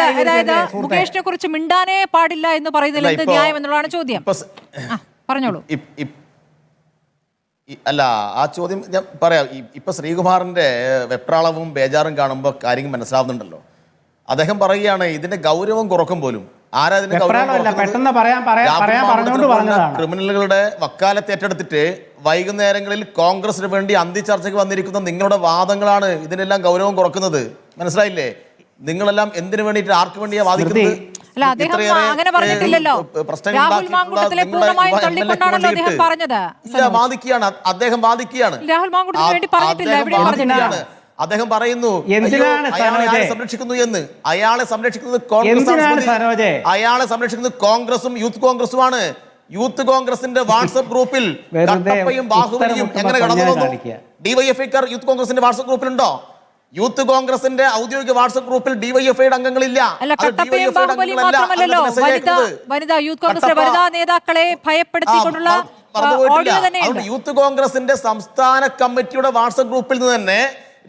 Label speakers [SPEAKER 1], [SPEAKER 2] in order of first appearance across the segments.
[SPEAKER 1] അതായത് മുകേഷിനെ കുറിച്ച് മിണ്ടാനേ പാടില്ല എന്ന് പറയുന്നതിൽ എന്ത് ന്യായം എന്നുള്ളതാണ് ചോദ്യം. പറഞ്ഞോളൂ.
[SPEAKER 2] അല്ല, ആ ചോദ്യം ഞാൻ പറയാം. ഇപ്പൊ ശ്രീകുമാറിന്റെ വെപ്രാളവും ബേജാറും കാണുമ്പോൾ കാര്യങ്ങൾ മനസ്സിലാവുന്നുണ്ടല്ലോ. അദ്ദേഹം പറയുകയാണ് ഇതിന്റെ ഗൗരവം കുറക്കും പോലും. ആരാ ഇതിന്റെ ക്രിമിനലുകളുടെ വക്കാലത്ത് ഏറ്റെടുത്തിട്ട് വൈകുന്നേരങ്ങളിൽ കോൺഗ്രസിന് വേണ്ടി അന്തിച്ചർച്ചയ്ക്ക് വന്നിരിക്കുന്ന നിങ്ങളുടെ വാദങ്ങളാണ് ഇതിനെല്ലാം ഗൗരവം കുറക്കുന്നത്. മനസ്സിലായില്ലേ? നിങ്ങളെല്ലാം എന്തിനു വേണ്ടിയിട്ട് ആർക്ക് വേണ്ടിയാ വാദിക്കുന്നത്?
[SPEAKER 1] അല്ല, അദ്ദേഹം അങ്ങനെ പറഞ്ഞിട്ടില്ലല്ലോ. രാഹുൽ മാങ്കൂട്ടത്തിലെ പൂർണ്ണമായും തള്ളിക്കൊണ്ടാണല്ലോ അദ്ദേഹം പറഞ്ഞത്.
[SPEAKER 2] ഇല്ല, വാദിക്കുകയാണ് അദ്ദേഹം. വാദിക്കുകയാണ്.
[SPEAKER 1] രാഹുൽ മാങ്കൂട്ടത്തിന് വേണ്ടി പറഞ്ഞിട്ടില്ല. എവിടെയും പറഞ്ഞിട്ടില്ല.
[SPEAKER 2] അദ്ദേഹം പറയുന്നു അയാളെ സംരക്ഷിക്കുന്നു എന്ന്. അയാളെ സംരക്ഷിക്കുന്നത് കോൺഗ്രസ്, അയാളെ സംരക്ഷിക്കുന്നത് കോൺഗ്രസും യൂത്ത് കോൺഗ്രസുമാണ്. യൂത്ത് കോൺഗ്രസിന്റെ വാട്സ്ആപ്പ് ഗ്രൂപ്പിൽ കട്ടപ്പയും ബാഹുബലിയും എങ്ങനെ കടന്നു വന്നു? ഡിവൈഎഫ്ഐക്കാർ യൂത്ത് കോൺഗ്രസിന്റെ വാട്സ്ആപ്പ് ഗ്രൂപ്പിലുണ്ടോ? യൂത്ത് കോൺഗ്രസിന്റെ ഔദ്യോഗിക വാട്സ്ആപ്പ് ഗ്രൂപ്പിൽ ഡിവൈഎഫ്ഐയുടെ അംഗങ്ങളില്ല.
[SPEAKER 1] വനിതാ യൂത്ത് കോൺഗ്രസിലെ വനിതാ നേതാക്കളെ ഭയപ്പെടുത്തിക്കൊണ്ടുള്ള
[SPEAKER 2] യൂത്ത് കോൺഗ്രസിന്റെ സംസ്ഥാന കമ്മിറ്റിയുടെ വാട്സ്ആപ്പ് ഗ്രൂപ്പിൽ നിന്ന് തന്നെ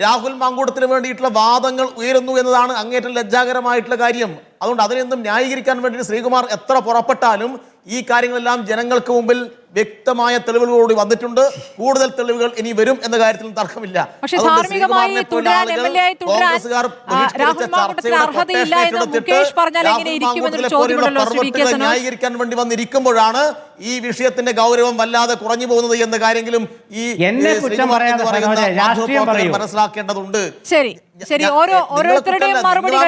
[SPEAKER 2] രാഹുൽ മാങ്കൂട്ടത്തിന് വേണ്ടിയിട്ടുള്ള വാദങ്ങൾ ഉയരുന്നു എന്നതാണ് അങ്ങേറ്റം ലജ്ജാകരമായിട്ടുള്ള കാര്യം. അതുകൊണ്ട് അതിനെന്തും ന്യായീകരിക്കാൻ വേണ്ടി ശ്രീകുമാർ എത്ര പുറപ്പെട്ടാലും ഈ കാര്യങ്ങളെല്ലാം ജനങ്ങൾക്ക് മുമ്പിൽ വ്യക്തമായ തെളിവുകളോട് വന്നിട്ടുണ്ട്. കൂടുതൽ തെളിവുകൾ ഇനി വരും എന്ന കാര്യത്തിൽ തർക്കമില്ല. ന്യായീകരിക്കാൻ വേണ്ടി വന്നിരിക്കുമ്പോഴാണ് ഈ വിഷയത്തിന്റെ ഗൗരവം വല്ലാതെ കുറഞ്ഞു പോകുന്നത് എന്ന കാര്യങ്ങളും ഈ മനസ്സിലാക്കേണ്ടതുണ്ട്.
[SPEAKER 1] ശരി ശരി, ഓരോരുത്തരുടെയും മറുപടികൾ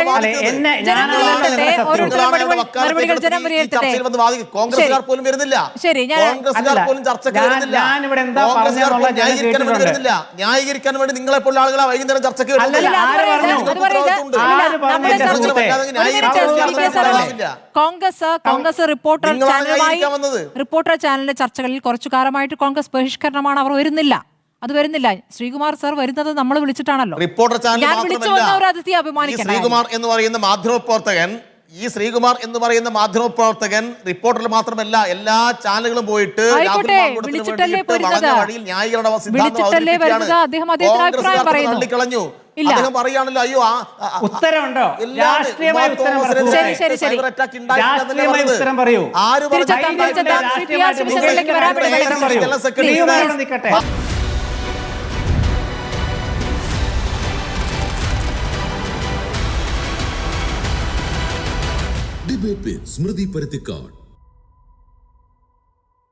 [SPEAKER 2] കോൺഗ്രസ്സുകാർ പോലും വരുന്നില്ല. കോൺഗ്രസ്സുകാർ പോലും ചർച്ചയ്ക്ക് വരുന്നില്ല. ന്യായീകരിക്കാൻ വേണ്ടി നിങ്ങളെ പോലുള്ള ആളുകളാ വൈകുന്നേരം ചർച്ചയ്ക്ക് വരുന്നില്ല.
[SPEAKER 1] കോൺഗ്രസ് റിപ്പോർട്ടർ ചാനലിന്റെ ചർച്ചകളിൽ കുറച്ചു കാലമായിട്ട് കോൺഗ്രസ് ബഹിഷ്കരണമാണ്. അവർ വരുന്നില്ല, അത് വരുന്നില്ല. ശ്രീകുമാർ സർ വരുന്നത് നമ്മൾ വിളിച്ചിട്ടാണല്ലോ.
[SPEAKER 2] റിപ്പോർട്ടർ ചാനൽ
[SPEAKER 1] അഭിമാനിക്കണം.
[SPEAKER 2] ശ്രീകുമാർ എന്ന് പറയുന്ന മാധ്യമപ്രവർത്തകൻ, ഈ ശ്രീകുമാർ എന്ന് പറയുന്ന മാധ്യമപ്രവർത്തകൻ റിപ്പോർട്ടറിൽ മാത്രമല്ല എല്ലാ ചാനലുകളും പോയിട്ട് തള്ളിക്കളഞ്ഞു. അദ്ദേഹം പറയാണല്ലോ, അയ്യോ
[SPEAKER 3] ഉത്തരവുണ്ടോ?
[SPEAKER 4] ഡിബേറ്റ് വിത്ത് സ്മൃതി പരുത്തിക്കാട്.